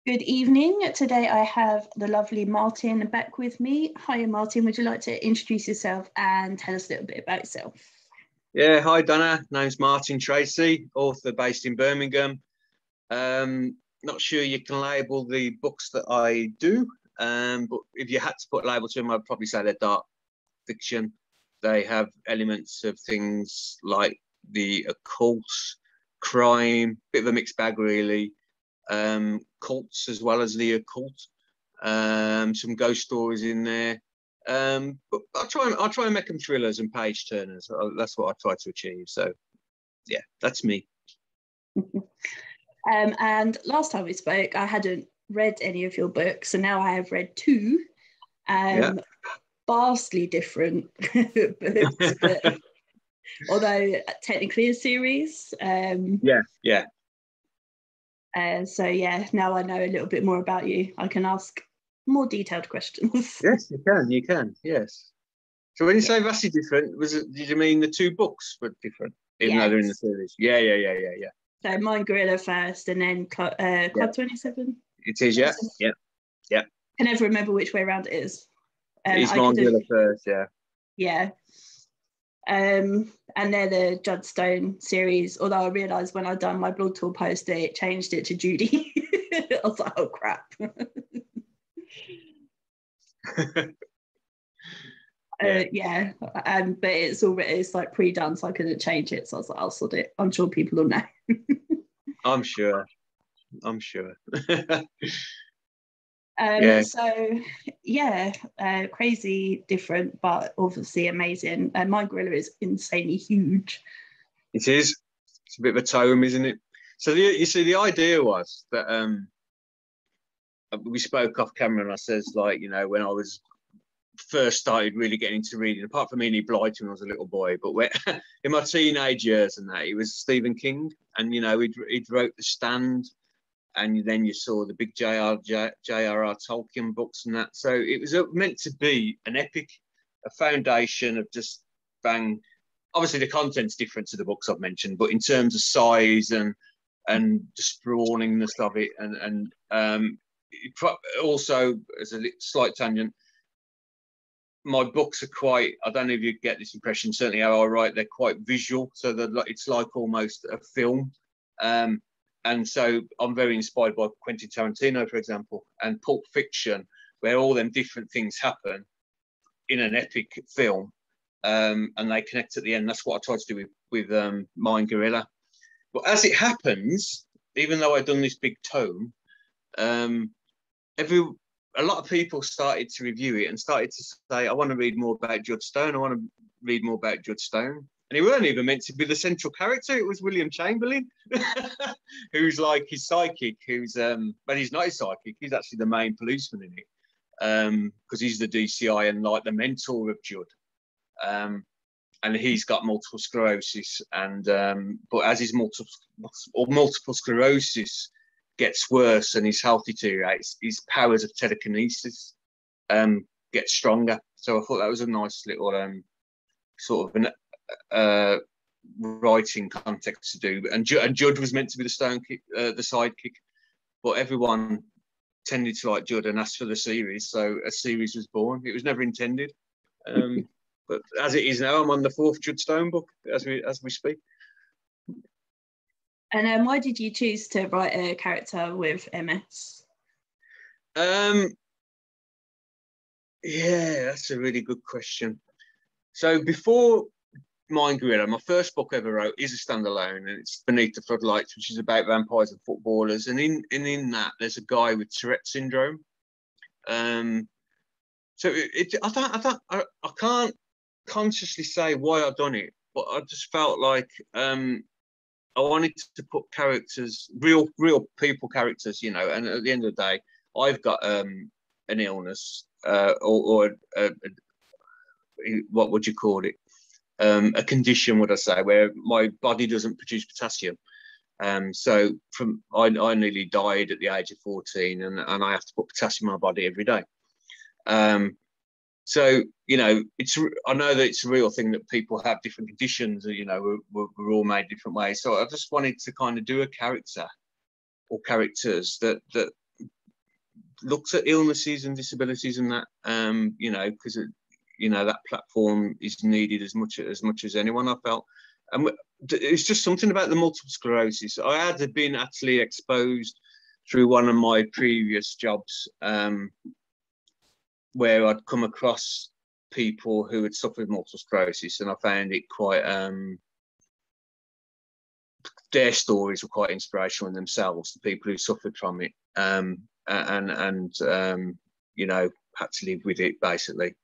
Good evening. Today I have the lovely Martin back with me. Hi, Martin. Would you like to introduce yourself and tell us a little bit about yourself? Yeah, hi Donna. Name's Martin Tracey, author based in Birmingham. Not sure you can label the books that I do, but if you had to put a label to them, I'd probably say they're dark fiction. They have elements of things like the occult, crime, bit of a mixed bag really, cults as well as the occult, some ghost stories in there. But I try and make them thrillers and page turners. That's what I try to achieve. So, yeah, that's me. And last time we spoke, I hadn't read any of your books, and now I have read two. Vastly different books, but although technically a series. Yeah. So yeah, now I know a little bit more about you. I can ask more detailed questions. Yes, you can. Yes. So when you say vastly different, did you mean the two books were different, even though they're in the series? Yeah. So Mind Gorilla first, and then Club 27. It is, yeah. I can never remember which way around it is. It's Mind Gorilla first, yeah. Yeah. And they're the Judd Stone series, although I realised when I'd done my blog tour post that it changed it to Judy. I was like, oh crap. But it's like pre-done, so I couldn't change it, so I was like, I'll sort it. I'm sure people will know. I'm sure. Crazy different, but obviously amazing. And My Gorilla is insanely huge. It is. It's a bit of a tome, isn't it? So the idea was that we spoke off camera, and I says, like, you know, when I was first started really getting into reading, apart from Enid Blyton when I was a little boy, but in my teenage years and that, it was Stephen King, and you know, he'd wrote The Stand, and then you saw the big J.R.R. Tolkien books and that. So it was meant to be an epic, a foundation of just bang. Obviously, the content's different to the books I've mentioned, but in terms of size and the sprawlingness of it, and also, as a slight tangent, my books are quite, I don't know if you get this impression, certainly how I write, they're quite visual. So it's like almost a film. And so I'm very inspired by Quentin Tarantino, for example, and Pulp Fiction, where all them different things happen in an epic film, and they connect at the end. That's what I tried to do with Mind Gorilla. But as it happens, even though I'd done this big tome, a lot of people started to review it and started to say, I want to read more about Judd Stone. And he weren't even meant to be the central character. It was William Chamberlain, who's like his psychic, but he's not his psychic. He's actually the main policeman in it, because he's the DCI and like the mentor of Judd. And he's got multiple sclerosis. And but as his multiple sclerosis gets worse and his health deteriorates, his powers of telekinesis get stronger. So I thought that was a nice little sort of an writing context to do. And Judd was meant to be the sidekick, but everyone tended to like Judd and asked for the series, so a series was born. It was never intended, but as it is now, I'm on the 4th Judd Stone book as we speak. And why did you choose to write a character with MS? Yeah, that's a really good question. So before Mind Gorilla, my first book I ever wrote is a standalone, and it's Beneath the Floodlights, which is about vampires and footballers. And in that, there's a guy with Tourette syndrome. So I can't consciously say why I've done it, but I just felt like I wanted to put characters, real people characters, you know. And at the end of the day, I've got an illness, or what would you call it? A condition, would I say, where my body doesn't produce potassium. So I nearly died at the age of 14, and I have to put potassium in my body every day. So, you know, I know that it's a real thing that people have different conditions, you know, we're all made different ways. So I just wanted to kind of do a character or characters that looked at illnesses and disabilities and that, you know, because you know that platform is needed as much as anyone, I felt. And it's just something about the multiple sclerosis. I had been actually exposed through one of my previous jobs, where I'd come across people who had suffered multiple sclerosis, and I found it quite, their stories were quite inspirational in themselves, the people who suffered from it, and you know, had to live with it basically.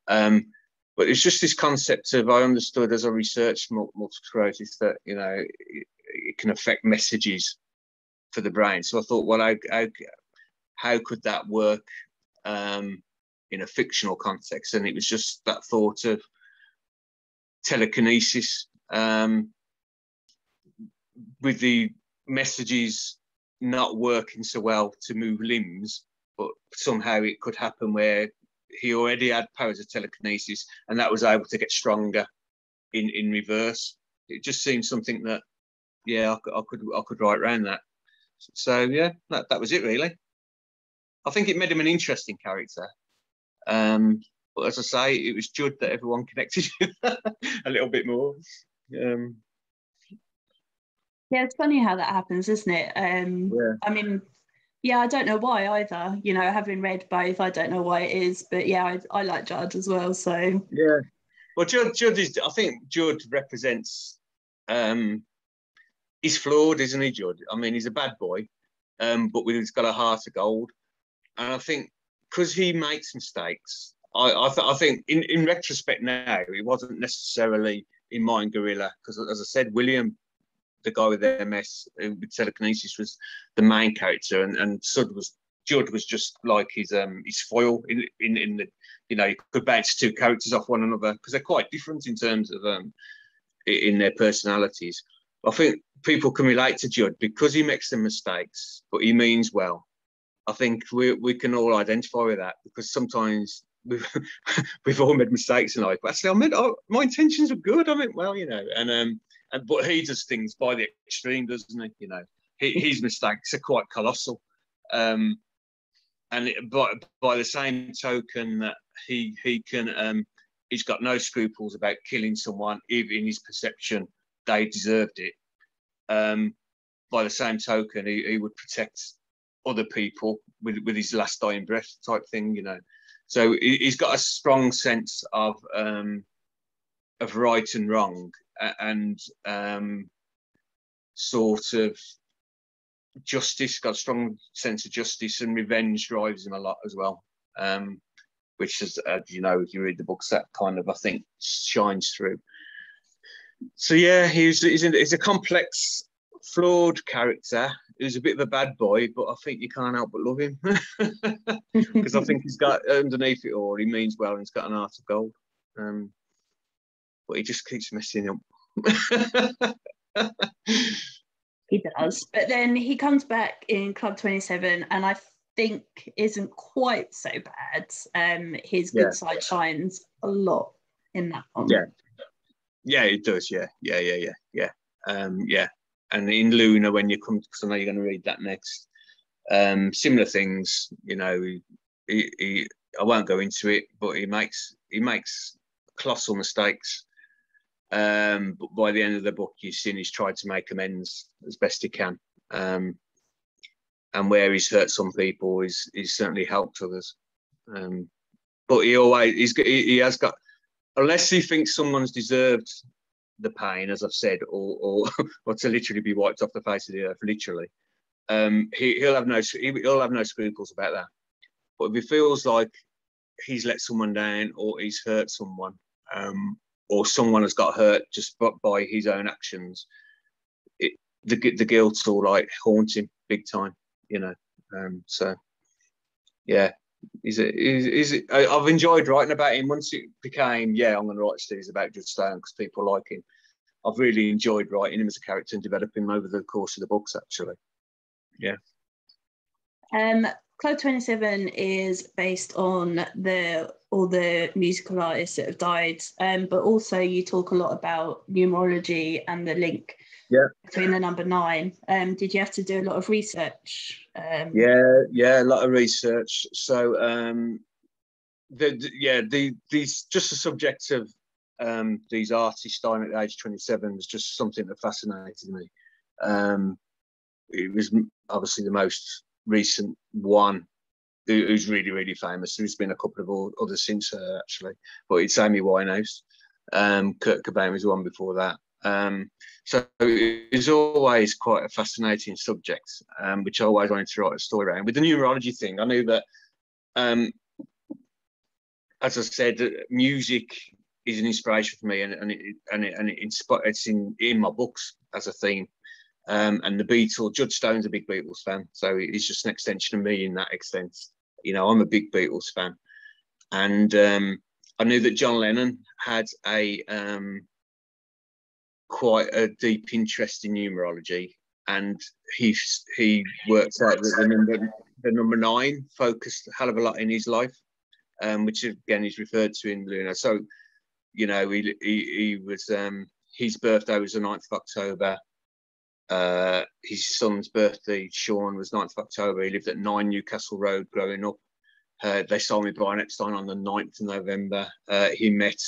But it's just this concept of, I understood as I researched multiple sclerosis that, you know, it can affect messages for the brain. So I thought, well, how could that work in a fictional context? And it was just that thought of telekinesis, with the messages not working so well to move limbs, but somehow it could happen where he already had powers of telekinesis and that was able to get stronger in reverse. It just seemed something that, yeah, I could write around that. So yeah, that was it really. I think it made him an interesting character. But as I say, it was Judd that everyone connected with a little bit more. Yeah, it's funny how that happens, isn't it? Yeah. I mean, yeah, I don't know why either. You know, having read both, I don't know why it is, but yeah, I like Judd as well. So yeah, well, Judd is. I think Judd represents. He's flawed, isn't he, Judd? I mean, he's a bad boy, but he's got a heart of gold, and I think because he makes mistakes, I think in retrospect now, it wasn't necessarily in Mind Gorilla, because as I said, William, the guy with MS with telekinesis, was the main character, and Judd was just like his foil in the, you know, you could bounce two characters off one another because they're quite different in terms of in their personalities. I think people can relate to Judd because he makes some mistakes, but he means well. I think we can all identify with that, because sometimes we've all made mistakes in life. But actually, my intentions were good. I meant well, you know, and but he does things by the extreme, doesn't he? You know, his mistakes are quite colossal. And by the same token, that he can, he's got no scruples about killing someone if in his perception they deserved it. By the same token, he would protect other people with his last dying breath type thing, you know. So he's got a strong sense of right and wrong, and sort of justice. Got a strong sense of justice, and revenge drives him a lot as well. Which is, you know, if you read the books, that kind of, I think, shines through. So yeah, he's a complex, flawed character who's a bit of a bad boy, but I think you can't help but love him because I think he's got, underneath it all, he means well and he's got an heart of gold. But he just keeps messing up. he does. But then he comes back in Club 27, and I think isn't quite so bad. His good side shines a lot in that one. Yeah, it does. Yeah. And in Luna, when you come, because I know you're going to read that next, similar things. You know, he I won't go into it, but he makes colossal mistakes. But by the end of the book, you've seen he's tried to make amends as best he can. And where he's hurt some people, he's certainly helped others. But he has got, unless he thinks someone's deserved the pain, as I've said, or to literally be wiped off the face of the earth, literally, he'll have no scruples about that. But if he feels like he's let someone down, or he's hurt someone, or someone has got hurt just by his own actions, the guilt will like haunt him big time, you know. So yeah. I've enjoyed writing about him. Once it became, I'm going to write stories about Judd Stone because people like him. I've really enjoyed writing him as a character and developing him over the course of the books, actually. Yeah. Club 27 is based on the all the musical artists that have died, but also you talk a lot about numerology and the link between the number 9. Did you have to do a lot of research? Yeah, a lot of research. So these just the subject of these artists dying at the age of 27 was just something that fascinated me. It was obviously the most recent one who's really, really famous. There's been a couple of others since her, actually, but it's Amy Winehouse. Kurt Cobain was the one before that. So it's always quite a fascinating subject, which I always wanted to write a story around. With the numerology thing, I knew that, as I said, music is an inspiration for me, and it's in my books as a theme. And the Beatles, Judd Stone's a big Beatles fan, so he's just an extension of me in that extent. You know, I'm a big Beatles fan, and I knew that John Lennon had a quite a deep interest in numerology, and he worked out that the number 9 focused a hell of a lot in his life, which again is referred to in Luna. So, you know, he was his birthday was the 9th of October. His son's birthday, Sean, was 9th of October. He lived at 9 Newcastle Road growing up. They saw me Brian Epstein on the 9th of November. He met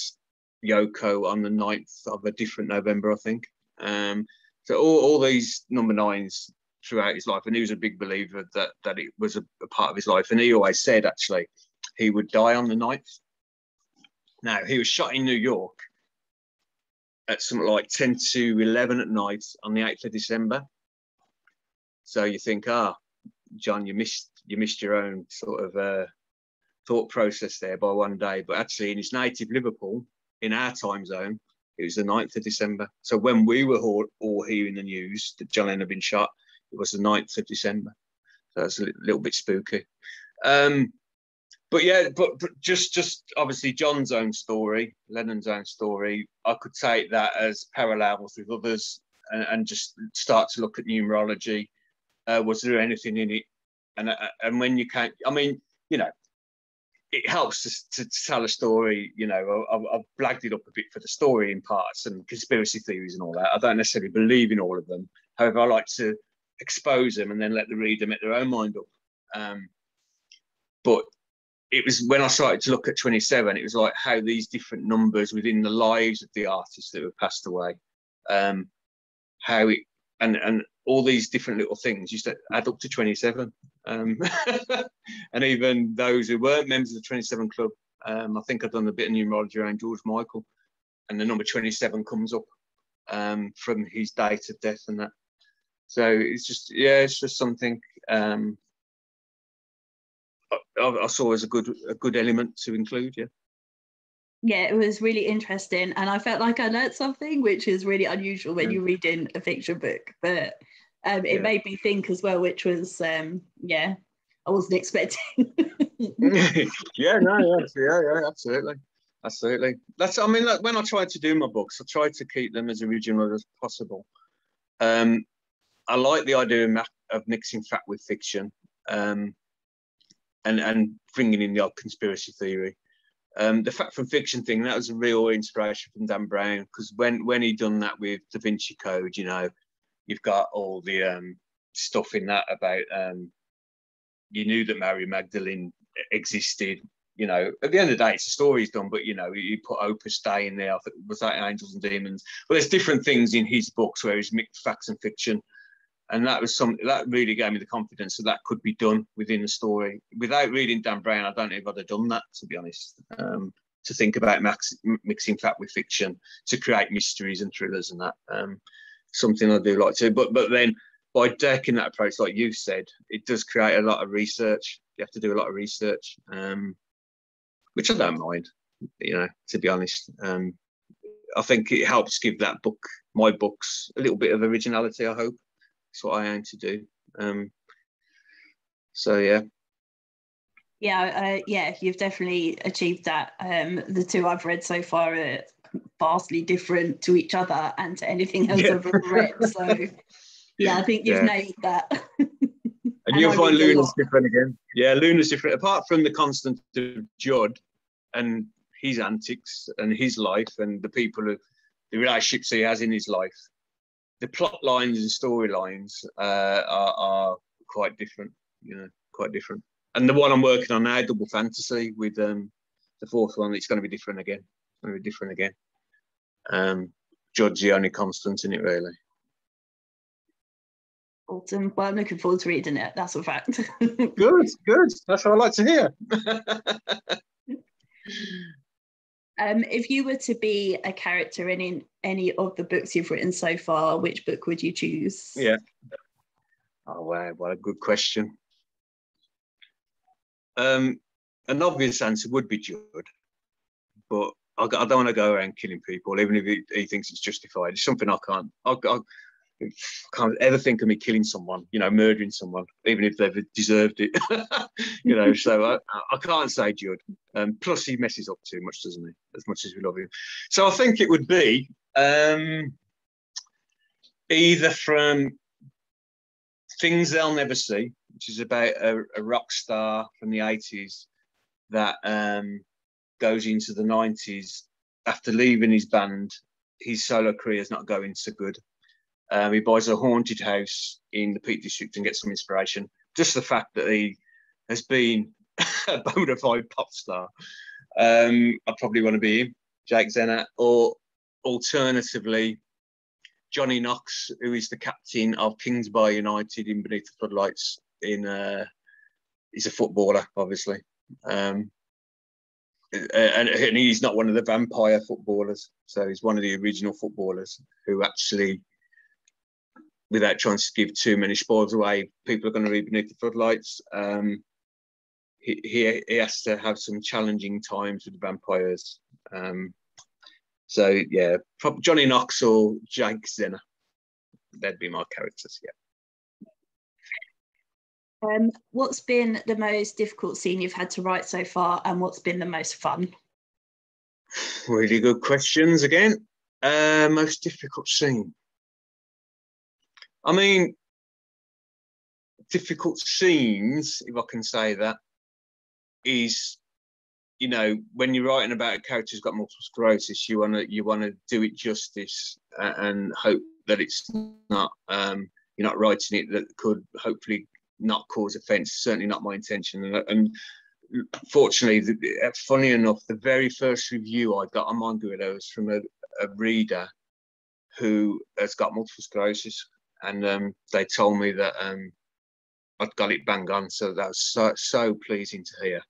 Yoko on the 9th of a different November, I think. So all these number 9s throughout his life, and he was a big believer that it was a part of his life. And he always said, actually, he would die on the 9th. Now, he was shot in New York at something like 10 to 11 at night on the 8th of December. So you think, John, you missed your own sort of thought process there by one day. But actually, in his native Liverpool, in our time zone, it was the 9th of December. So when we were all hearing the news that John Lennon had been shot, it was the 9th of December. So that's a little bit spooky. But yeah, but just obviously John's own story, Lennon's own story, I could take that as parallels with others and just start to look at numerology. Was there anything in it? And when you can't, I mean, you know, it helps to tell a story. You know, I've blagged it up a bit for the story in parts and conspiracy theories and all that. I don't necessarily believe in all of them. However, I like to expose them and then let the reader make their own mind up. But it was when I started to look at 27, it was like how these different numbers within the lives of the artists that have passed away, how it, and all these different little things used to add up to 27. And even those who weren't members of the 27 Club, I think I've done a bit of numerology around George Michael, and the number 27 comes up from his date of death and that. So it's just something I saw as a good element to include. Yeah, it was really interesting, and I felt like I learned something, which is really unusual when you're reading a fiction book. But it made me think as well, which was I wasn't expecting. Yeah, absolutely. That's, I mean, like, when I try to do my books, I try to keep them as original as possible. I like the idea of mixing fact with fiction, and bringing in the odd conspiracy theory. The fact from fiction thing, that was a real inspiration from Dan Brown, because when he done that with Da Vinci Code, you know, you've got all the stuff in that about you knew that Mary Magdalene existed. You know, at the end of the day, it's the story's done, but you know, you put Opus Dei in there. I think, was that Angels and Demons? But there's different things in his books where he's mixed facts and fiction. And that was something that really gave me the confidence that could be done within the story. Without reading Dan Brown, I don't know if I'd have done that, to be honest. To think about mixing fact with fiction to create mysteries and thrillers and that. Something I do like to. But then by taking that approach, like you said, it does create a lot of research. You have to do a lot of research, which I don't mind, you know, to be honest. I think it helps give my books, a little bit of originality, I hope. That's what I aim to do. So yeah, you've definitely achieved that. The two I've read so far are vastly different to each other and to anything else I've ever read. So yeah, I think you've nailed that. And you'll find Luna's different again. Yeah, Luna's different. Apart from the constant of Judd, and his antics and his life and the relationships he has in his life. The plot lines and storylines are quite different, quite different. And the one I'm working on now, Double Fantasy, with the fourth one, it's going to be different again. It's going to be different again. Judd's the only constant in it, really. Awesome. Well, I'm looking forward to reading it. That's a fact. Good. That's what I like to hear. If you were to be a character in any of the books you've written so far, which book would you choose? Yeah. Oh, wow. What a good question. An obvious answer would be Judd, but I don't want to go around killing people, even if he thinks it's justified. It's something I can't ever think of me killing someone, murdering someone, even if they've deserved it. So I can't say Judd. Plus, he messes up too much, doesn't he? As much as we love him. So I think it would be either from Things They'll Never See, which is about a rock star from the 80s that goes into the 90s. After leaving his band, his solo career is not going so good. He buys a haunted house in the Peak District and gets some inspiration. Just the fact that he has been a bona fide pop star. I probably want to be him, Jake Zenner, or alternatively, Johnny Knox, who is the captain of Kingsbar United in Beneath the Floodlights. He's a footballer, obviously. And he's not one of the vampire footballers. So he's one of the original footballers who actually, without trying to give too many spoilers away, people are going to read Beneath the Floodlights. He has to have some challenging times with the vampires. So yeah, Johnny Knox or Jake Zenner. That'd be my characters, yeah. What's been the most difficult scene you've had to write so far, and what's been the most fun? Really good questions again. Most difficult scene. I mean, difficult scenes, if I can say that, is, when you're writing about a character who's got multiple sclerosis, you want to do it justice and hope that it's not you're not writing it that could hopefully not cause offence. Certainly not my intention. And fortunately, funny enough, the very first review I got on Manga was from a reader who has got multiple sclerosis, and they told me that I'd got it bang on. So that was so pleasing to hear.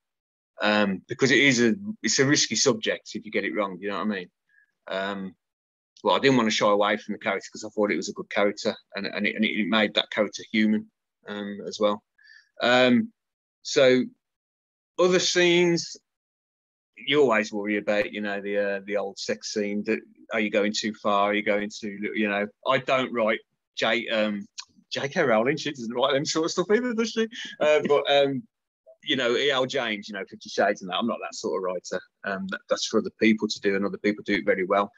Because it's a risky subject if you get it wrong. You know what I mean? Well, I didn't want to shy away from the character because I thought it was a good character, and it made that character human as well. So other scenes, you always worry about, the old sex scene. That are you going too far? Are you going too? I don't write J.K. Rowling. She doesn't write them sort of stuff either, does she? E.L. James, 50 Shades and that. I'm not that sort of writer. That's for other people to do, and other people do it very well.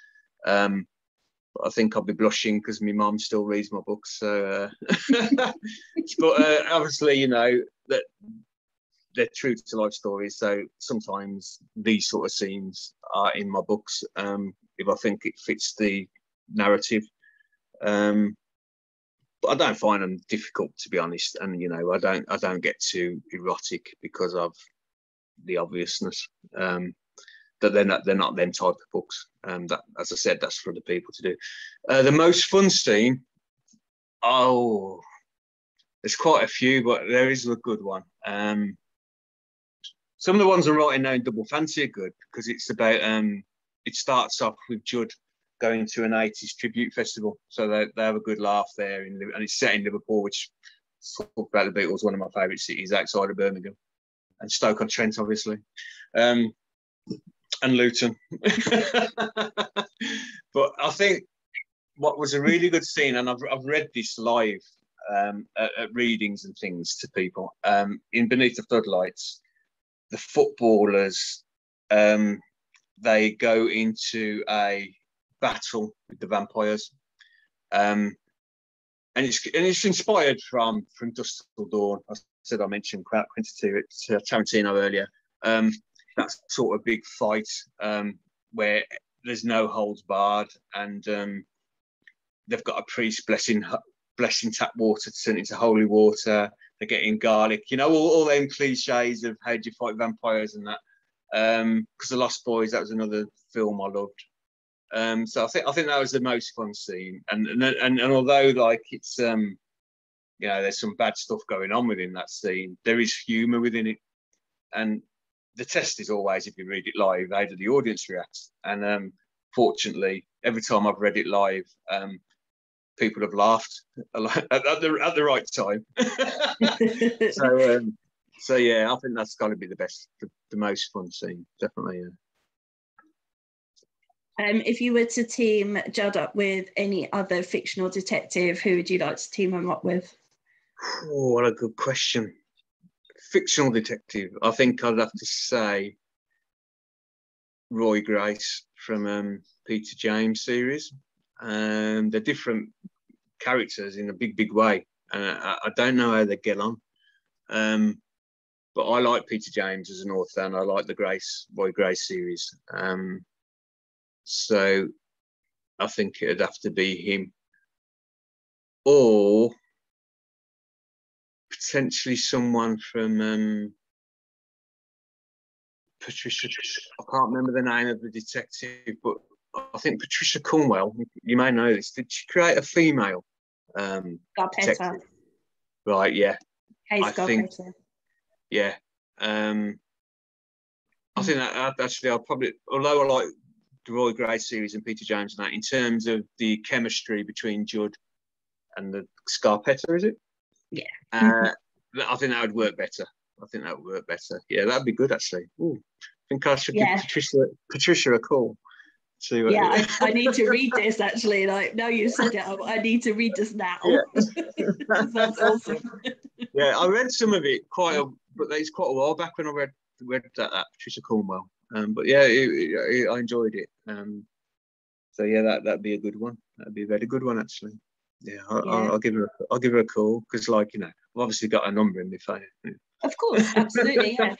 But I think I'll be blushing because my mum still reads my books. So, but obviously, that they're true to life stories. So sometimes these sort of scenes are in my books if I think it fits the narrative. But I don't find them difficult, to be honest. And I don't get too erotic because of the obviousness. That they're not them type of books. That, as I said, that's for the people to do. The most fun scene. Oh, there's quite a few, but there is a good one. Some of the ones I'm writing now in Double Fantasy are good because it's about. It starts off with Judd going to an 80s tribute festival, so they have a good laugh there, and it's set in Liverpool, which, talk about the Beatles, one of my favourite cities outside of Birmingham, and Stoke-on-Trent, obviously. And Luton. But I think what was a really good scene, and I've read this live at readings and things to people, in Beneath the Floodlights, the footballers, they go into a battle with the vampires. And it's inspired from Dusk Till Dawn. I mentioned Quentin Tarantino earlier. that sort of big fight where there's no holds barred, and they've got a priest blessing tap water to turn into holy water. They're getting garlic, you know, all them cliches of how do you fight vampires and that. Because The Lost Boys, that was another film I loved. So I think that was the most fun scene. And although like it's you know, there's some bad stuff going on within that scene, there is humour within it. And the test is always, if you read it live, how do the audience react? And fortunately, every time I've read it live, people have laughed at the right time. So yeah, I think that's got to be the most fun scene, definitely. Yeah. If you were to team Judd up with any other fictional detective, who would you like to team him up with? Oh, what a good question. Fictional detective. I think I'd have to say Roy Grace from Peter James series. They're different characters in a big way, and I don't know how they get on. But I like Peter James as an author, and I like the Roy Grace series. So I think it'd have to be him, or potentially someone from Patricia. I can't remember the name of the detective, but I think Patricia Cornwell. You may know this. Did she create a female detective? Right. Yeah. I think. Yeah. I think that actually, I'll probably, although I like the Roy Grace series and Peter James and that, in terms of the chemistry between Judd and the Scarpetta, is it? Yeah. I think that would work better. Yeah, that'd be good, actually. Ooh, I think I should give Patricia a call. Yeah, I need to read this, actually. Like, now you said it, I need to read this now. Yeah. That's awesome. Yeah, I read some of it but it's quite a while back when I read that Patricia Cornwell. But yeah, I enjoyed it. So yeah, that'd be a good one. That'd be a very good one, actually. Yeah, I'll give her a call, because, like, you know, I've obviously got a number in my phone. Of course, absolutely, yeah.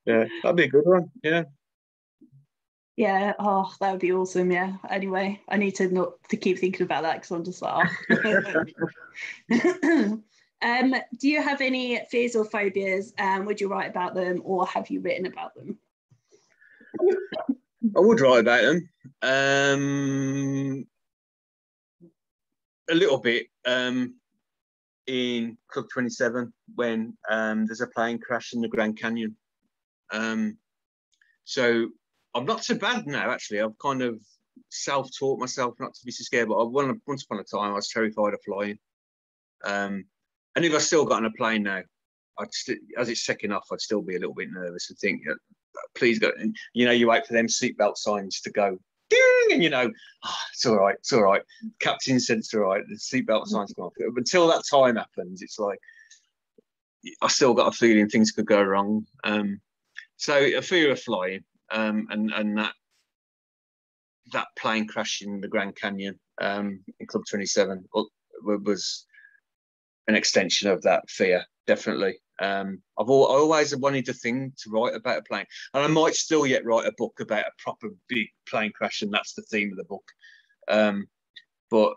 Yeah, that'd be a good one. Yeah. Yeah, oh, that would be awesome. Yeah. Anyway, I need to not to keep thinking about that, because I'm just like, oh. Do you have any fears or phobias? Would you write about them, or have you written about them? I would write about them. A little bit. In Club 27, when there's a plane crash in the Grand Canyon. So I'm not so bad now, actually. I've kind of self-taught myself not to be so scared, but once upon a time I was terrified of flying. And if I still got on a plane now, as it's taking off, I'd still be a little bit nervous and think, please go. And, you know, you wait for them seatbelt signs to go ding, and you know, it's all right. Captain said it's all right. The seatbelt signs go off. Until that time happens, it's like I still got a feeling things could go wrong. So a fear of flying, and that plane crash in the Grand Canyon in Club 27 was an extension of that fear, definitely. I always wanted a thing to write about a plane, and I might still yet write a book about a proper big plane crash, and that's the theme of the book. But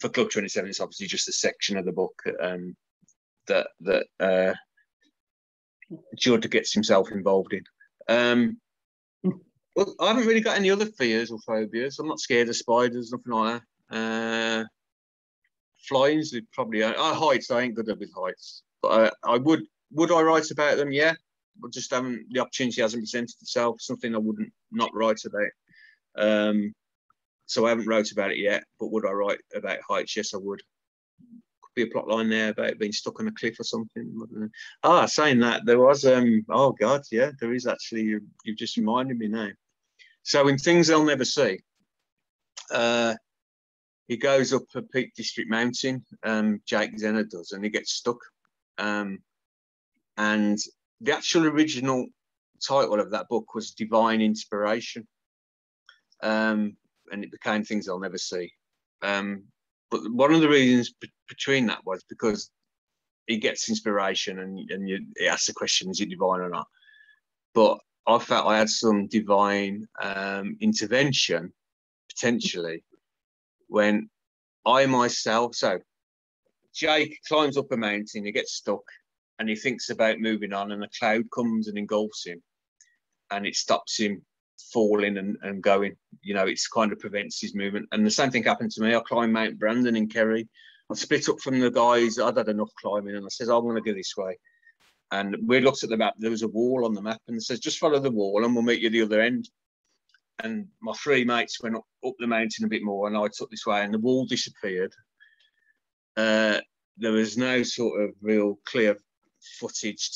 for Club 27, it's obviously just a section of the book that Judd gets himself involved in. Well, I haven't really got any other fears or phobias. I'm not scared of spiders, nothing like that. Flying's probably heights. I ain't good with heights, but I would I write about them? Yeah, but just the opportunity hasn't presented itself. Something I wouldn't not write about. So I haven't wrote about it yet. But would I write about heights? Yes, I would. Could be a plot line there about being stuck on a cliff or something. Saying that, there was oh God, yeah, there is actually. You've just reminded me now. So in Things They'll Never See, he goes up a Peak District mountain, Jake Zenner does, and he gets stuck. And the actual original title of that book was Divine Inspiration. And it became Things They'll Never See. But one of the reasons between that was because he gets inspiration, and he asks the question, is it divine or not? But I felt I had some divine intervention potentially when I myself, so Jake climbs up a mountain, he gets stuck, and he thinks about moving on, and a cloud comes and engulfs him, and it stops him falling and going. You know, it's kind of prevents his movement. And the same thing happened to me. I climbed Mount Brandon in Kerry. I split up from the guys. I'd had enough climbing, and I said, I'm going to go this way. And we looked at the map. There was a wall on the map, and it says, just follow the wall, and we'll meet you at the other end. And my three mates went up the mountain a bit more, and I took this way, and the wall disappeared. There was no sort of real clear footage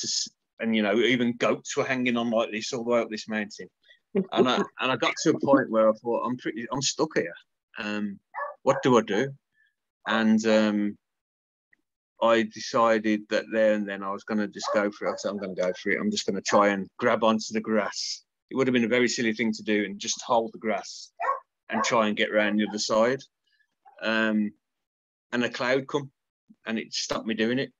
and you know, even goats were hanging on like this all the way up this mountain. And I got to a point where I thought, I'm stuck here. What do I do? And I decided that there and then I was going to just go for it. I said, I'm going to go for it. I'm just going to try and grab onto the grass. It would have been a very silly thing to do, and just hold the grass and try and get around the other side. And a cloud come, and it stopped me doing it.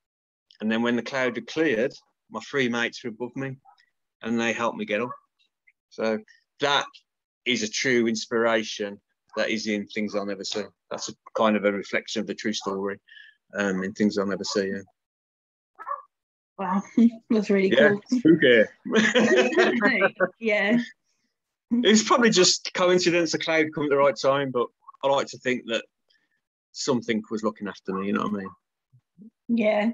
And then when the cloud had cleared, my three mates were above me, and they helped me get up. So that is a true inspiration that is in Things I'll Never See. That's a kind of a reflection of the true story in Things I'll Never See. Yeah. Wow, that's really cool. Spooky. Yeah. It's probably just coincidence the cloud come at the right time, but I like to think that something was looking after me, you know what I mean? Yeah.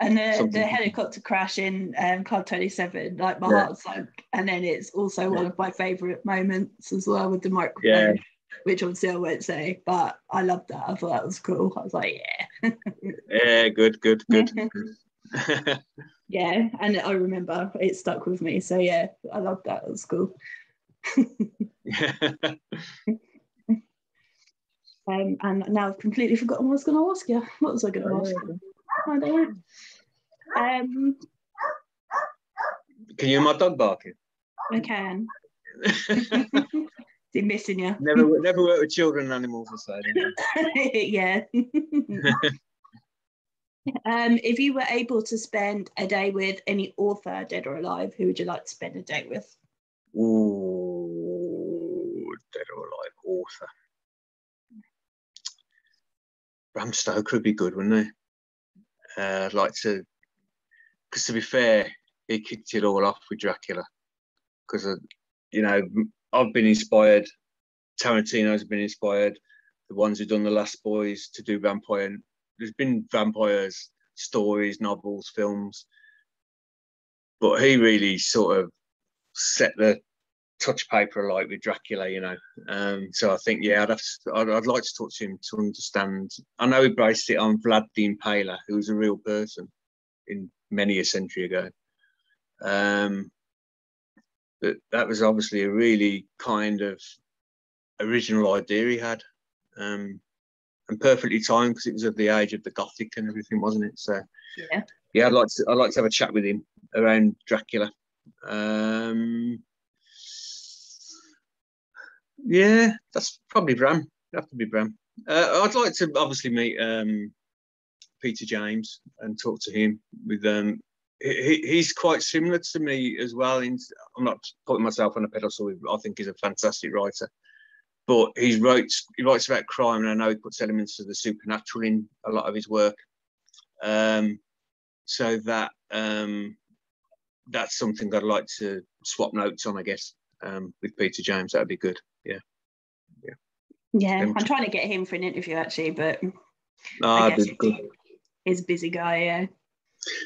And the helicopter crash in Club 27, like my heart sunk. And then it's also one of my favourite moments as well with the microphone, which obviously I won't say, but I loved that. I thought that was cool. I was like, yeah. Yeah, good. Yeah, and I remember it stuck with me. So yeah, I loved that. It was cool. And now I've completely forgotten what I was going to ask you. What was I going to ask you? I don't know. Can you hear my dog barking? I can. Is he missing you? Never worked with children and animals, I say. Yeah. If you were able to spend a day with any author, dead or alive, who would you like to spend a day with? Ooh, dead or alive author. Bram Stoker would be good, wouldn't he? I'd like to, because to be fair, he kicked it all off with Dracula. Because, you know, I've been inspired, Tarantino's been inspired, the ones who've done The Last Boys to do vampire. There's been vampires, stories, novels, films, but he really sort of set the touch paper alight with Dracula, you know. So I think, yeah, I'd like to talk to him to understand. I know he based it on Vlad the Impaler, who was a real person in many a century ago. But that was obviously a really kind of original idea he had, and perfectly timed because it was of the age of the Gothic and everything, wasn't it? So yeah, I'd like to have a chat with him around Dracula. Yeah, that's probably Bram. It'd have to be Bram. I'd like to obviously meet Peter James and talk to him. With he's quite similar to me as well. I'm not putting myself on a pedestal. I think he's a fantastic writer, but he writes about crime, and I know he puts elements of the supernatural in a lot of his work. So that that's something I'd like to swap notes on, I guess, with Peter James. That'd be good. Yeah, I'm trying to get him for an interview actually, but I guess he's a busy guy. Yeah,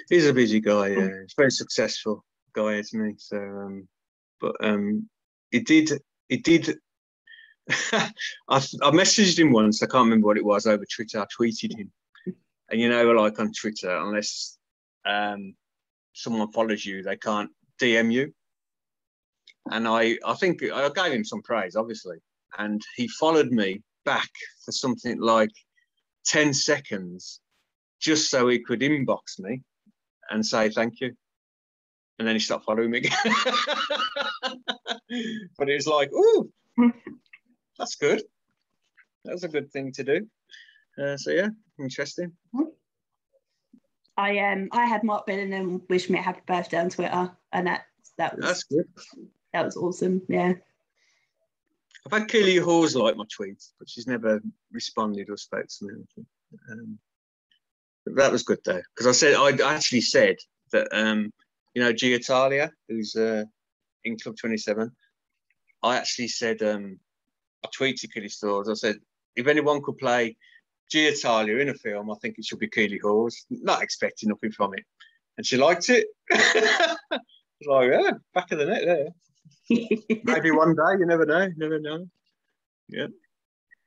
he's a busy guy. Yeah, he's a very successful guy, isn't he? So, but he did. I messaged him once. I can't remember what it was over Twitter. I tweeted him, and you know, like on Twitter, unless someone follows you, they can't DM you. And I think I gave him some praise, obviously. And he followed me back for something like 10 seconds just so he could inbox me and say thank you. And then he stopped following me again. But it was like, ooh, that's good. That was a good thing to do. So, yeah, interesting. I had Mark Bellingham wish me a happy birthday on Twitter, and That's good. That was awesome. Yeah. I've had Keely Hawes like my tweets, but she's never responded or spoke to me. That was good though, because I actually said that you know, Gia Talia, who's in Club 27. I actually said I tweeted Keely Hawes. I said, if anyone could play Gia Talia in a film, I think it should be Keely Hawes. Not expecting nothing from it, and she liked it. I was like, yeah, back of the net there. Maybe one day, you never know. Never know. Yeah.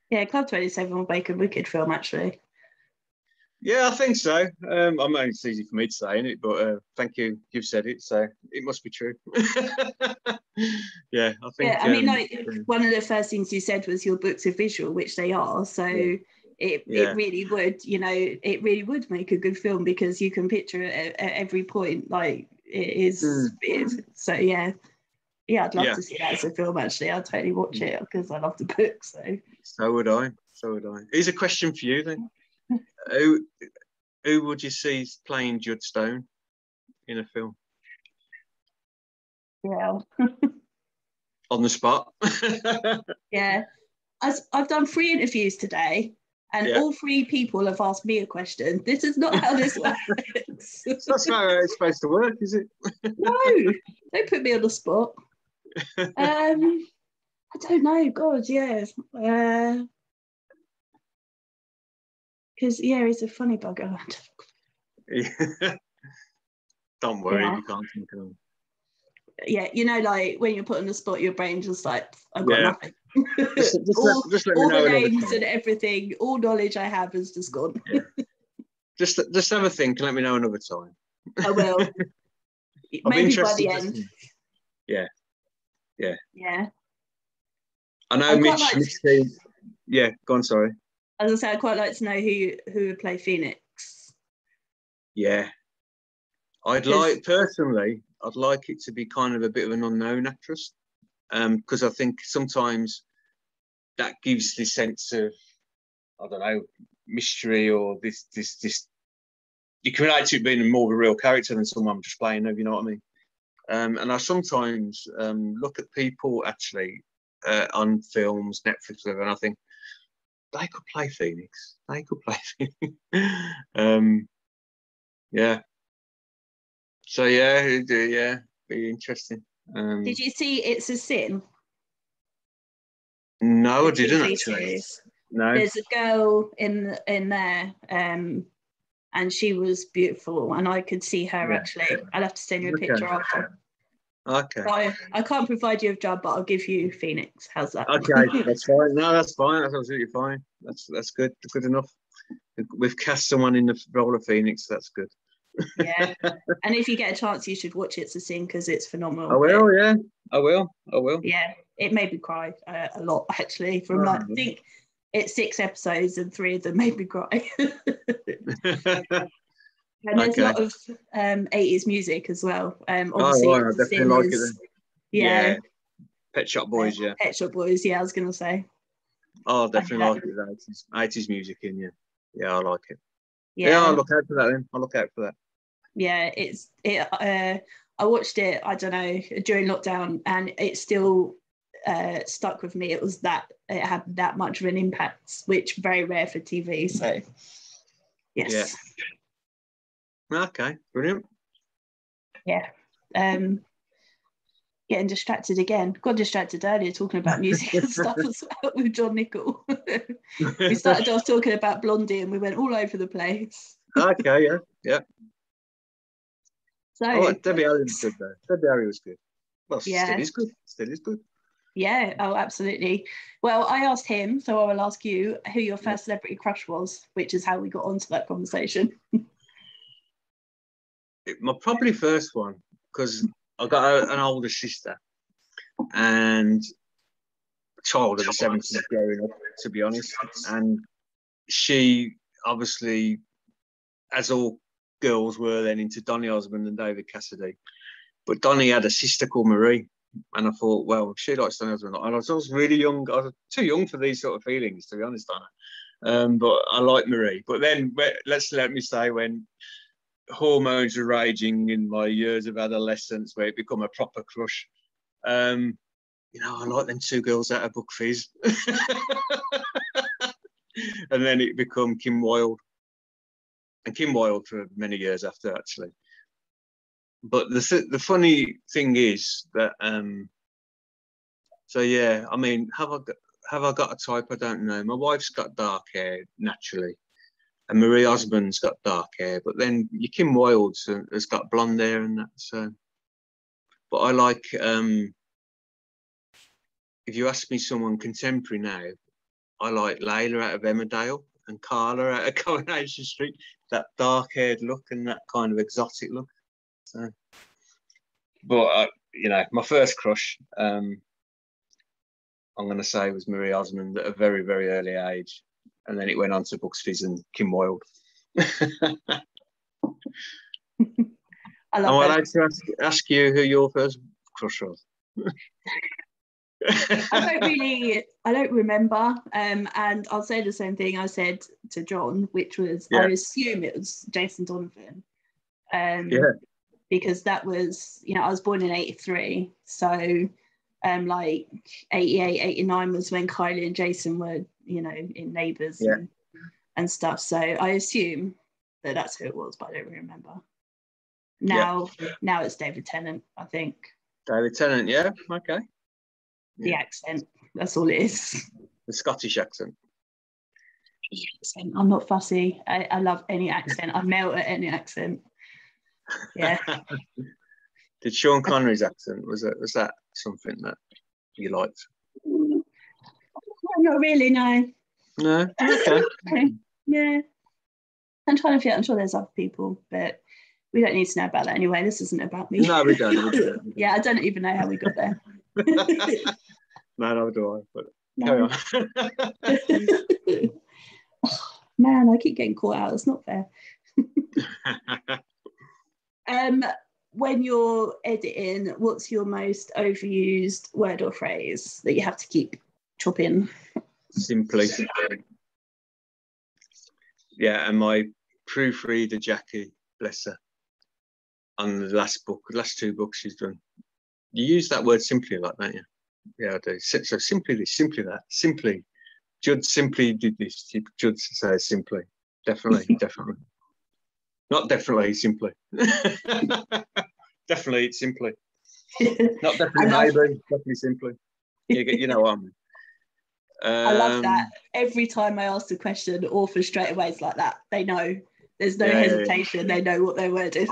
Yeah, Club 27 will make a wicked film, actually. Yeah, I think so. I mean, it's easy for me to say, isn't it? But thank you. You've said it, so it must be true. Yeah, I think. Yeah, I mean, like one of the first things you said was your books are visual, which they are. So it really would, you know, it really would make a good film because you can picture it at every point. Like it is. So yeah. Yeah, I'd love to see that as a film, actually. I'd totally watch it because I love the book. So would I. So would I. Here's a question for you then. Who would you see playing Judd Stone in a film? Yeah. On the spot? Yeah. I've done 3 interviews today, and all 3 people have asked me a question. This is not how this works. That's how it's supposed to work, is it? No, don't put me on the spot. I don't know. God, yeah. Because he's a funny bugger. Don't worry, if you can't think of them. Yeah, you know, like when you're put on the spot, your brain just like, I've got nothing. Just let me know all the names and everything, all knowledge I have is just gone. Just have a think and let me know another time. I will. Maybe by the end. Yeah. I know Mitch. Yeah, go on, sorry. As I say, I'd quite like to know who would play Phoenix. Yeah. I'd like it to be kind of a bit of an unknown actress. Because I think sometimes that gives the sense of, I don't know, mystery or this you can relate to it being more of a real character than someone just playing, if you know what I mean. And I sometimes look at people actually on films, Netflix, whatever, and I think they could play Phoenix. They could play Phoenix. Yeah. So yeah, be interesting. Did you see It's a Sin? No, I didn't actually. No. There's a girl in there, and she was beautiful, and I could see her actually. I'll have to send you a picture after. Okay. So I can't provide you a job, but I'll give you Phoenix. How's that? Okay, that's fine. No, that's fine. That's absolutely fine. That's good. Good enough. We've cast someone in the role of Phoenix. That's good. Yeah, and if you get a chance, you should watch It's a Sin because it's phenomenal. I will. Yeah, I will. Yeah, it made me cry a lot actually. From I think it's 6 episodes and 3 of them made me cry. And there's a lot of 80s music as well. Obviously, I definitely like it then. Yeah. Pet Shop Boys, Pet Shop Boys, I was going to say. Oh, definitely like it. 80s music in, Yeah, I like it. Yeah, I'll look out for that then. I'll look out for that. Yeah, I watched it, I don't know, during lockdown, and it still stuck with me. It had that much of an impact, which very rare for TV. So, yes. Yeah. Okay, brilliant. Yeah. Getting distracted again. Got distracted earlier talking about music and stuff as well with John Nichol. We started off talking about Blondie and we went all over the place. Okay, yeah. So Debbie Harry was good though. Debbie Harry was good. Well, still is good. Yeah, oh, absolutely. Well, I asked him, so I will ask you who your first celebrity crush was, which is how we got onto that conversation. My probably first one, because I got an older sister and a child of the 70s growing up, to be honest. And she obviously, as all girls were then, into Donny Osmond and David Cassidy. But Donny had a sister called Marie. And I thought, well, she likes Donny Osmond. And I was really young. I was too young for these sort of feelings, to be honest, Donna. But I like Marie. But then, let me say, when hormones were raging in my years of adolescence, where it become a proper crush. You know, I like them two girls out of Book Fizz. And then it became Kim Wilde. And Kim Wilde for many years after, actually. But the funny thing is that, so yeah, I mean, have I got a type? I don't know. My wife's got dark hair naturally, and Marie Osmond's got dark hair. But then your Kim Wilde's has got blonde hair and that. So, but I like, if you ask me someone contemporary now, I like Layla out of Emmerdale and Carla out of Coronation Street. That dark-haired look and that kind of exotic look. So, but you know, my first crush, I'm going to say, was Marie Osmond at a very, very early age, and then it went on to Bucks Fizz and Kim Wilde. I love I'd like to ask you who your first crush was. I don't remember. And I'll say the same thing I said to John, which was, I assume it was Jason Donovan. Because that was, you know, I was born in 83. So like 88, 89 was when Kylie and Jason were, you know, in Neighbours and stuff. So I assume that that's who it was, but I don't remember. Now it's David Tennant, I think. David Tennant, yeah, okay. The accent, that's all it is. The Scottish accent. I'm not fussy. I love any accent. I melt at any accent. Yeah. Did Sean Connery's accent, was that something that you liked? Not really, no. No? Okay. Yeah. I'm trying to feel, I'm sure there's other people, but we don't need to know about that anyway. This isn't about me. No, we don't. Yeah, I don't even know how we got there. No, neither do I, but carry on. Man, I keep getting caught out. It's not fair. When you're editing, what's your most overused word or phrase that you have to keep chopping? Simply. Yeah, and my proofreader, Jackie, bless her, on the last two books she's done, you use that word simply a lot, don't you? Yeah, I do. So simply this, simply that, simply. Judd simply did this. Judd says simply. Definitely, definitely. Not definitely, simply. Definitely, it's simply. Not definitely, maybe. Definitely, simply. You know what I mean. I love that. Every time I ask a question, the author straight away is like that. They know. There's no hesitation. Yeah. They know what their word is.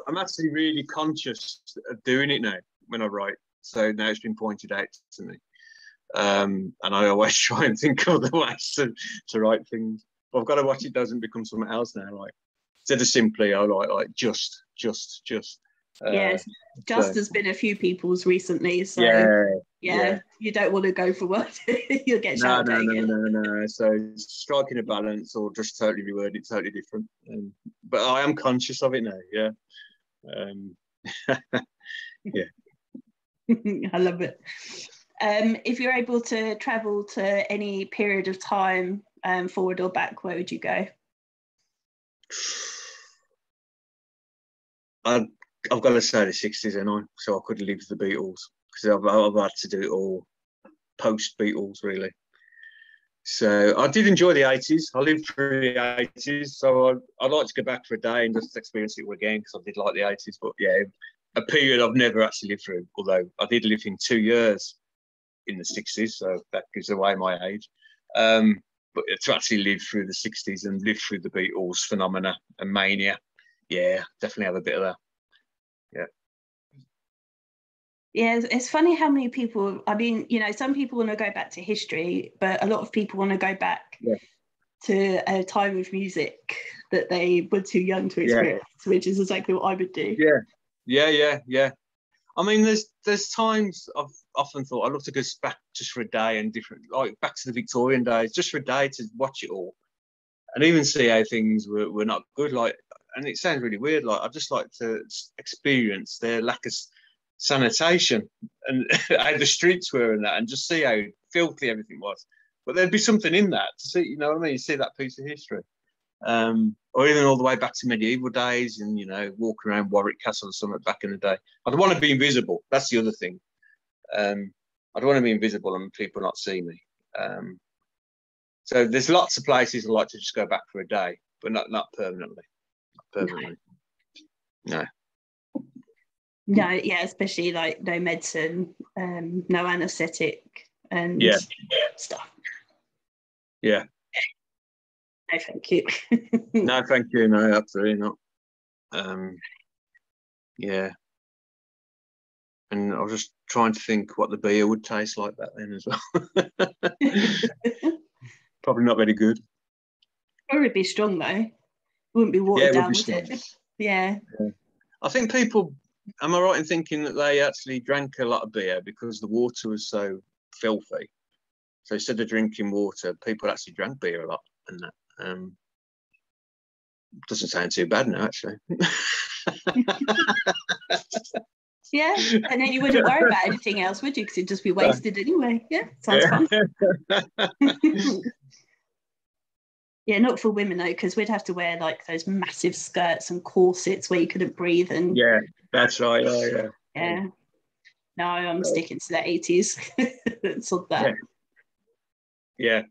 I'm actually really conscious of doing it now when I write. So now it's been pointed out to me. And I always try and think of the ways to write things. But I've got to watch it doesn't become something else now. Like instead of simply, I like just. Yes, just has been a few people's recently. So yeah, you don't want to go for what you'll get shouted at again. No. So striking a balance or just totally reword it totally different. But I am conscious of it now. Yeah. Yeah. I love it. If you're able to travel to any period of time, forward or back, where would you go? I've got to say the 60s, and so I could live the Beatles because I've had to do it all post Beatles really. So I did enjoy the 80s. I lived through the 80s, so I'd like to go back for a day and just experience it again because I did like the 80s. But yeah, a period I've never actually lived through. Although I did live in 2 years in the 60s, so that gives away my age. But to actually live through the 60s and live through the Beatles phenomena and mania, yeah, definitely have a bit of that. Yeah, it's funny how many people, I mean, you know, some people want to go back to history, but a lot of people want to go back to a time of music that they were too young to experience, which is exactly what I would do. Yeah. I mean, there's times I've often thought I'd love to go back just for a day and different, like back to the Victorian days, just for a day to watch it all and even see how things were not good. Like, and it sounds really weird. Like, I'd just like to experience their lack of sanitation and how the streets were and that, and just see how filthy everything was. But there'd be something in that to see, you know what I mean? You see that piece of history. or even all the way back to medieval days, and walking around Warwick Castle or something back in the day. I'd want to be invisible. That's the other thing. I'd want to be invisible and people not see me. So there's lots of places I'd like to just go back for a day, but not permanently. Not permanently. No. No, yeah, especially like no medicine, no anaesthetic and stuff. Yeah. No, thank you. No, thank you. No, absolutely not. Yeah. And I was just trying to think what the beer would taste like back then as well. Probably not very good. Probably be strong though. It wouldn't be watered down, would it? Yeah. I think people, am I right in thinking that they actually drank a lot of beer because the water was so filthy? So instead of drinking water, people actually drank beer a lot, and that doesn't sound too bad now, actually. Yeah, and then you wouldn't worry about anything else, would you? Because it'd just be wasted anyway. Yeah, sounds fun. Yeah, not for women though, because we'd have to wear like those massive skirts and corsets where you couldn't breathe. And yeah, that's right. Yeah. No, I'm sticking to the 80s. So that. Yeah.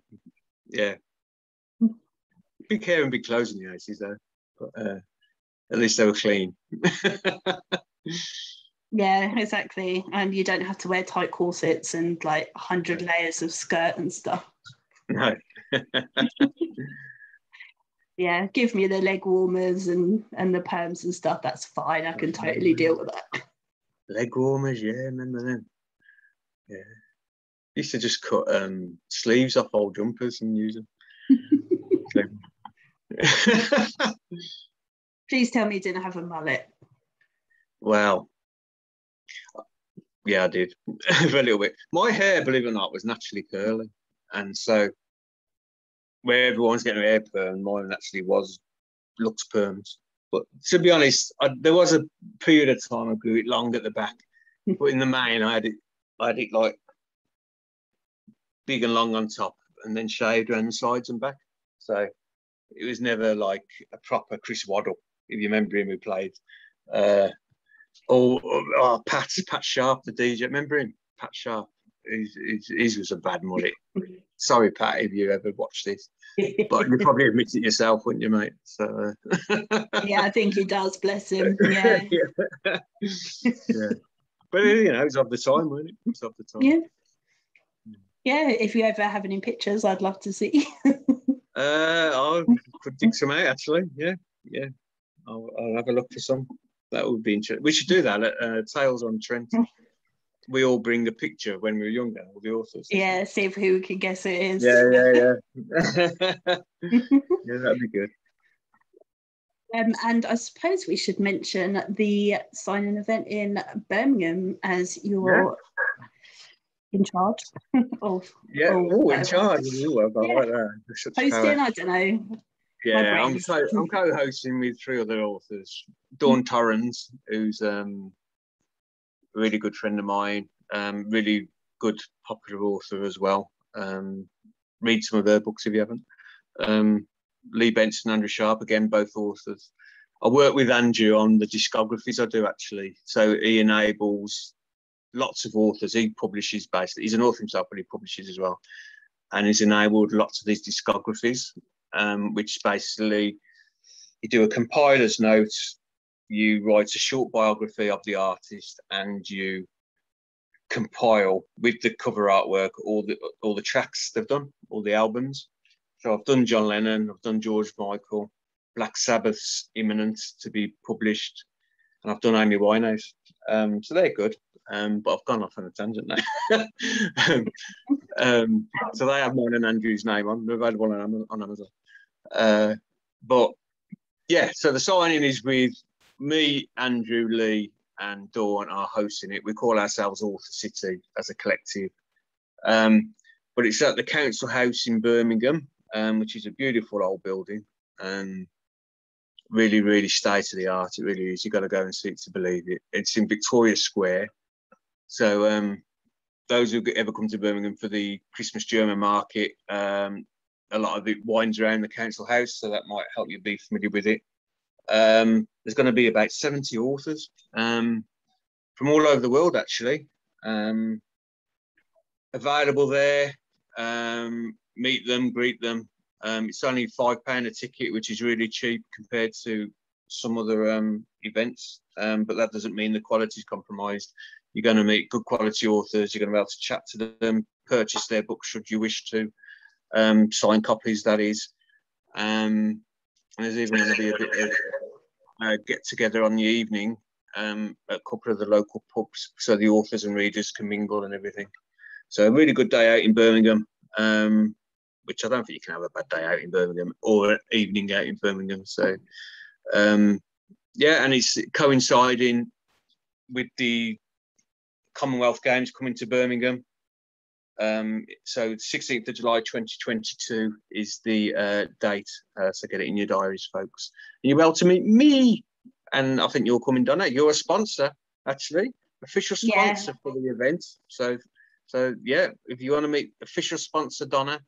Big hair and big clothes in the 80s though. But at least they were clean. Yeah, exactly. And you don't have to wear tight corsets and like 100 layers of skirt and stuff. No. Yeah, give me the leg warmers and the perms and stuff. That's fine. I can totally deal with that. Leg warmers, yeah, remember them? Yeah. Used to just cut sleeves off old jumpers and use them. Please tell me you didn't have a mullet. Well, yeah, I did. A little bit. My hair, believe it or not, was naturally curly. And so where everyone's getting a hair perm, mine actually was looks perms. But to be honest, there was a period of time I grew it long at the back. But in the main, I had it like big and long on top and then shaved around the sides and back. So it was never like a proper Chris Waddle, if you remember him, who played. Pat Sharp, the DJ. Remember him? Pat Sharp. He was a bad mullet. Sorry, Pat, if you ever watched this. But you probably admit it yourself, wouldn't you, mate? So yeah, I think he does, bless him. Yeah. Yeah. But it's of the time, wasn't it? It's of the time. Yeah. Yeah, if you ever have any pictures, I'd love to see. I could dig some out, actually. Yeah. I'll have a look for some. That would be interesting. We should do that at Tales on Trent. We all bring a picture when we were younger, all the authors. Yeah, see if who can guess it is. Yeah. Yeah, that'd be good. And I suppose we should mention the signing event in Birmingham as you're in charge of. Yeah, in charge. Like that. Hosting, I don't know. Yeah, I'm co-hosting with 3 other authors. Dawn Torrens, who's a really good friend of mine, really good popular author as well. Read some of their books if you haven't. Lee Benson, Andrew Sharp, again, both authors. I work with Andrew on the discographies I do, actually. So he enables lots of authors. He publishes basically. He's an author himself, but he publishes as well. And he's enabled lots of these discographies, which basically you do a compiler's note, you write a short biography of the artist, and you compile with the cover artwork all the tracks they've done, all the albums. So I've done John Lennon, I've done George Michael, Black Sabbath's imminent to be published, and I've done Amy Winehouse. So they're good, but I've gone off on a tangent now. So they have mine and Andrew's name on. They're available on Amazon. But yeah, so the signing is with me, Andrew, Lee, and Dawn are hosting it. We call ourselves Author City as a collective. But it's at the Council House in Birmingham, which is a beautiful old building. Really, really state of the art. It really is. You've got to go and see it to believe it. It's in Victoria Square. So those who ever come to Birmingham for the Christmas German market, a lot of it winds around the council house, so that might help you be familiar with it. There's going to be about 70 authors from all over the world, actually, available there. Meet them, greet them. It's only £5 a ticket, which is really cheap compared to some other events, but that doesn't mean the quality is compromised. You're going to meet good quality authors. You're going to be able to chat to them, purchase their books should you wish to, sign copies, that is. And there's even going to be a bit of get together on the evening at a couple of the local pubs, so the authors and readers can mingle and everything. So a really good day out in Birmingham, which I don't think you can have a bad day out in Birmingham or an evening out in Birmingham. So yeah, and it's coinciding with the Commonwealth Games coming to Birmingham. So 16th of July 2022 is the date, so get it in your diaries, folks. And you're well to meet me, and I think you're coming, Donna. You're a sponsor, actually, official sponsor for the event. So yeah, if you want to meet official sponsor Donna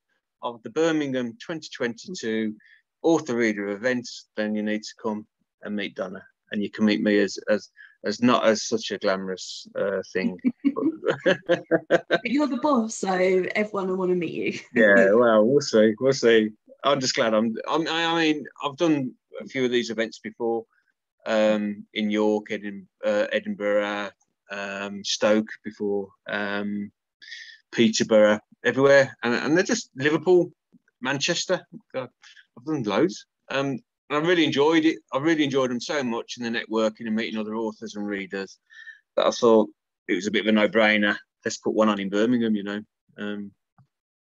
of the Birmingham 2022 author reader event, then you need to come and meet Donna, and you can meet me as not as such a glamorous thing. But you're the boss, so everyone will want to meet you. Yeah, well, we'll see. I'm just glad I mean, I've done a few of these events before, in York, Edinburgh, Stoke before, Peterborough, everywhere, and they're just Liverpool, Manchester. God, I've done loads. And I really enjoyed it. I really enjoyed them so much, and the networking and meeting other authors and readers, that I thought it was a bit of a no-brainer. Let's put one on in Birmingham, you know.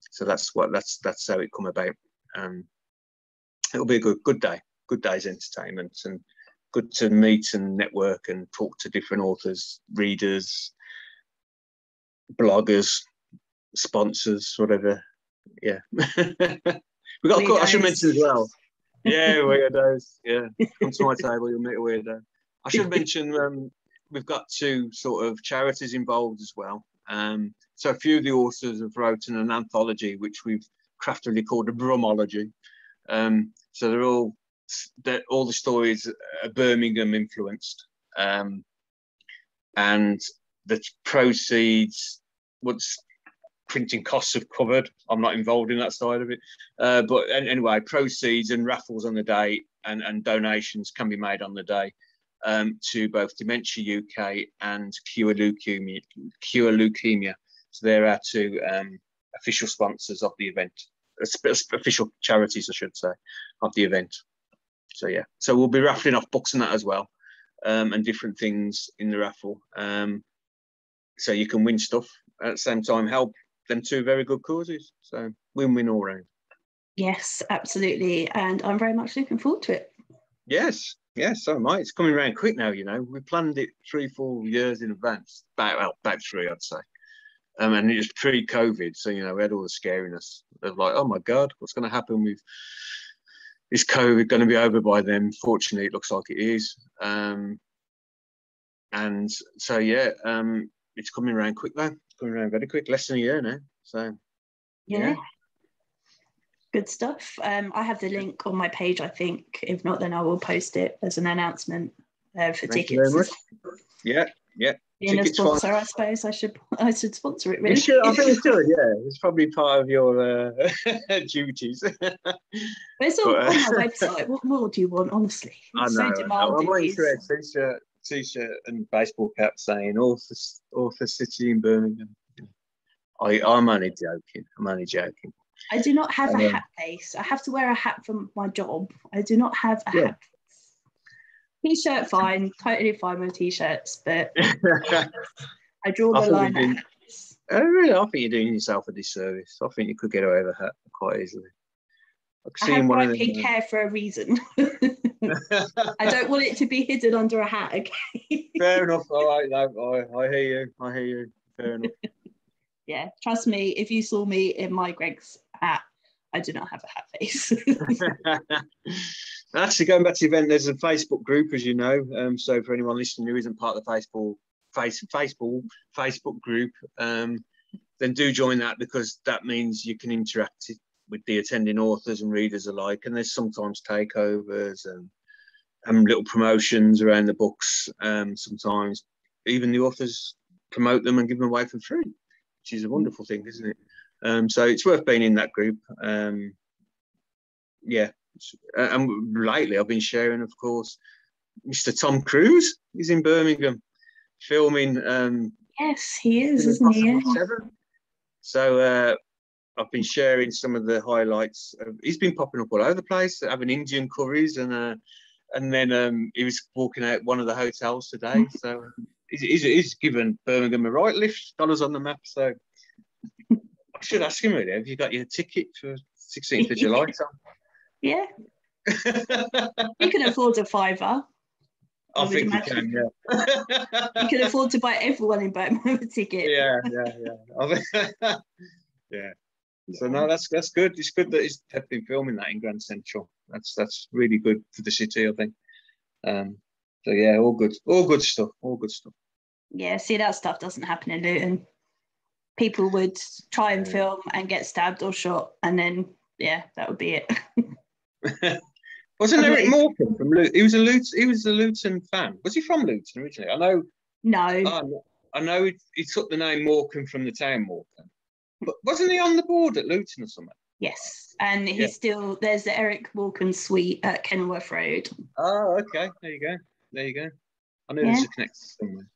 So that's how it come about. It'll be a good day, good day's entertainment, and good to meet and network and talk to different authors, readers, bloggers, sponsors, whatever. Yeah. We got I should mention as well. Yeah, weirdos. Yeah, come to my table, you'll meet a weirdo. I should mention we've got 2 sort of charities involved as well. So a few of the authors have written an anthology, which we've craftily called a Brumology. So they're all the stories are Birmingham influenced, and the proceeds, once printing costs have covered, I'm not involved in that side of it, but anyway, proceeds and raffles on the day and donations can be made on the day to both Dementia UK and Cure Leukemia. So they're our 2 official sponsors of the event, official charities, I should say, of the event. So yeah, so we'll be raffling off books and that as well, and different things in the raffle. So you can win stuff at the same time, help them 2 very good causes. So win-win all round. Yes, absolutely, and I'm very much looking forward to it. Yes, so am I. It's coming around quick now, you know. We planned it 3-4 years in advance, about 3, I'd say. And it was pre-COVID, so, you know, we had all the scariness of like, oh my God, what's going to happen with, is COVID going to be over by then? Fortunately, it looks like it is. And so, yeah, it's coming around quick though. It's coming around very quick, less than a year now. So, yeah. Good stuff. I have the link on my page, I think. If not, then I will post it as an announcement for tickets. Thank you very much. Yeah. Being a sponsor, I suppose I should sponsor it, really. You should, I think you should, yeah. It's probably part of your duties. But it's on my website. What more do you want, honestly? It's so demanding. I want you to wear a t-shirt and baseball cap saying Author City in Birmingham. I'm only joking. I do not have a hat face. I have to wear a hat for my job. I do not have a hat face. T-shirt, fine, totally fine with t-shirts, but I draw the line at hats. I think you're doing yourself a disservice. I think you could get away with a hat quite easily. I have bright pink hair for a reason. I don't want it to be hidden under a hat, okay? Fair enough. All right, no, I hear you. Fair enough. Yeah, trust me, if you saw me in my Greg's hat, I do not have a hat face. Actually, going back to the event, there's a Facebook group, as you know. So for anyone listening who isn't part of the Facebook group, then do join that, because that means you can interact with the attending authors and readers alike. And there's sometimes takeovers and little promotions around the books. Sometimes even the authors promote them and give them away for free, which is a wonderful thing, isn't it? So it's worth being in that group. Yeah. And lately I've been sharing, of course, Mr. Tom Cruise. He's in Birmingham filming. Yes, he is, isn't he? So I've been sharing some of the highlights. He's been popping up all over the place, having Indian curries, and then he was walking out one of the hotels today. So he's given Birmingham a right lift, dollars on the map. So I should ask him really, have you got your ticket for 16th of July, Tom? Yeah. You can afford a fiver. I think you can, yeah. You can afford to buy everyone in Birmingham a ticket. Yeah. Yeah. So no, that's good. It's good that he's been filming that in Grand Central. That's really good for the city, I think. So yeah, all good stuff. Yeah, see, that stuff doesn't happen in Luton. People would try and film and get stabbed or shot, and then that would be it. Wasn't Eric Morecambe from Luton? He was a Luton fan. Was he from Luton originally? I know. No. I know he took the name Morecambe from the town Morecambe. But wasn't he on the board at Luton or something? Yes, and he's still, there's the Eric Morecambe suite at Kenilworth Road. Oh, okay. There you go. I know there's a connection somewhere.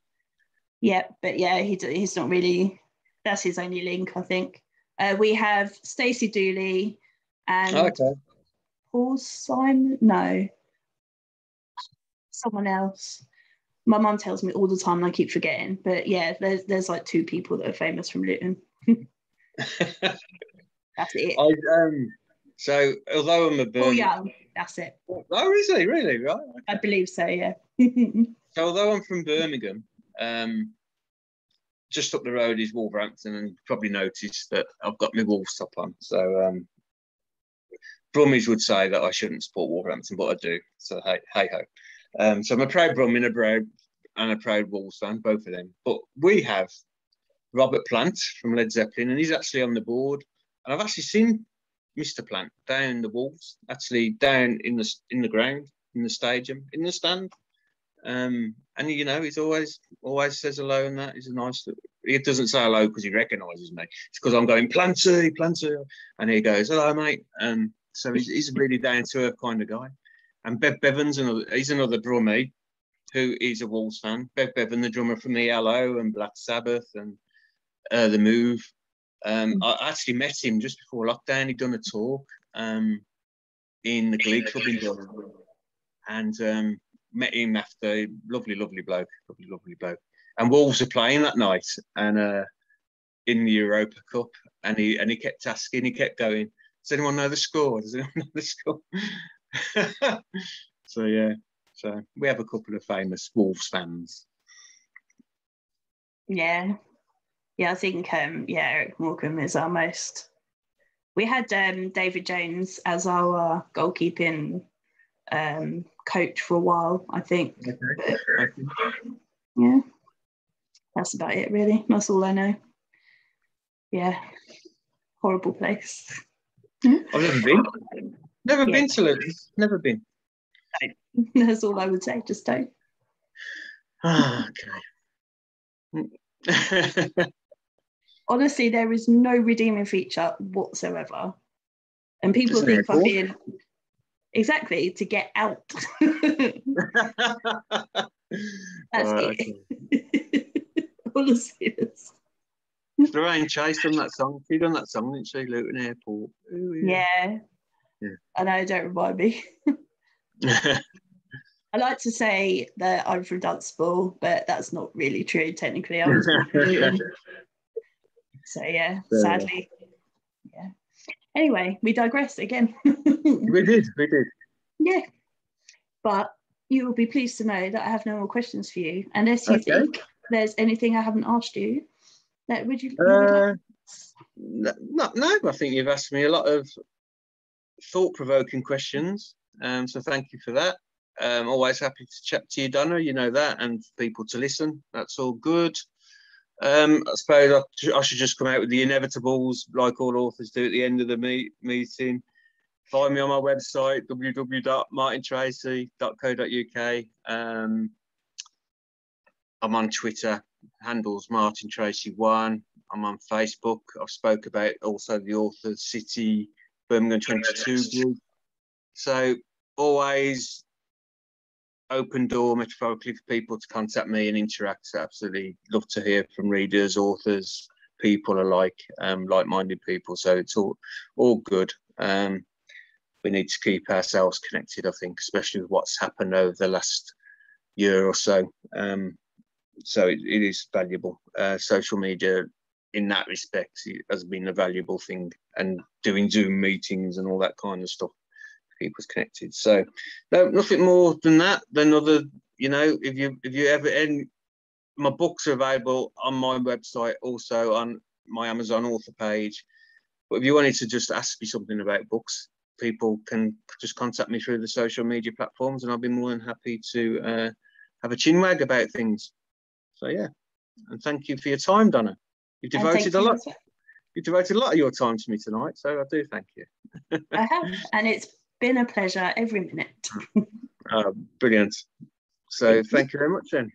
Yeah, but he's not really, that's his only link, I think. We have Stacey Dooley and Paul Simon, no, someone else. My mum tells me all the time and I keep forgetting, but yeah, there's like 2 people that are famous from Luton. That's it. So although I'm a Birmingham, Paul Young, that's it. Oh, is he really? Right. Okay. I believe so. Yeah. So although I'm from Birmingham, just up the road is Wolverhampton, and you probably noticed that I've got my Wolves top on. So Brummies would say that I shouldn't support Wolverhampton, but I do. So hey ho. So I'm a proud Brum and a proud Wolves fan, both of them. But we have Robert Plant from Led Zeppelin, and he's actually on the board. And I've actually seen Mr. Plant down the Wolves, actually down in the ground, in the stadium, in the stand. And he's always says hello, and that is a nice. He doesn't say hello because he recognises me. It's because I'm going Planty, and he goes hello, mate. So he's a really down to earth kind of guy. And Bev Bevan's he's another drummie who is a Wolves fan. Bev Bevan, the drummer from the LO and Black Sabbath and The Move. I actually met him just before lockdown. He'd done a talk in the Glee Club in Dublin, and met him after. Lovely bloke. And Wolves are playing that night, and in the Europa Cup, and he kept asking, he kept going, does anyone know the score? So yeah, so we have a couple of famous Wolves fans. Yeah, I think Eric Morecambe is our most. We had David Jones as our goalkeeping coach for a while, I think. Okay. But, yeah, that's about it really. That's all I know. Yeah, horrible place. I've never been. Never been to Luton. Never been. That's all I would say. Just don't. Okay. Honestly, there is no redeeming feature whatsoever, and people think I'm being exactly to get out. That's it. Honestly, Lorraine Chase done that song. She done that song, didn't she? Luton Airport. Ooh, yeah. I know. Don't remind me. I like to say that I'm from Dunstable, but that's not really true. Technically, I was from Luton. So yeah, sadly, yeah. Anyway, we digress again. We did. Yeah, but you will be pleased to know that I have no more questions for you, unless you think there's anything I haven't asked you. That would you? No, I think you've asked me a lot of thought-provoking questions. So thank you for that. Always happy to chat to you, Donna. You know that, and people to listen. That's all good. I suppose I should just come out with the inevitables, like all authors do at the end of the meeting. Find me on my website, www.martintracy.co.uk. I'm on Twitter, handles Martin Tracy 1. I'm on Facebook. I've spoke about also the Author City Birmingham 22 group. So always open door metaphorically for people to contact me and interact. Absolutely love to hear from readers, authors, people alike, like-minded people. So it's all good. We need to keep ourselves connected, I think, especially with what's happened over the last year or so. So it is valuable. Social media, in that respect, has been a valuable thing, and doing Zoom meetings and all that kind of stuff keep us connected. So no, nothing more than that. Than other, if you ever, and my books are available on my website, also on my Amazon author page. But if you wanted to just ask me something about books, people can just contact me through the social media platforms, and I'll be more than happy to have a chinwag about things. So yeah, and thank you for your time, Donna. You've devoted a lot. You've devoted a lot of your time to me tonight, so I do thank you. I have, and it's been a pleasure every minute. Brilliant. So thank you very much then.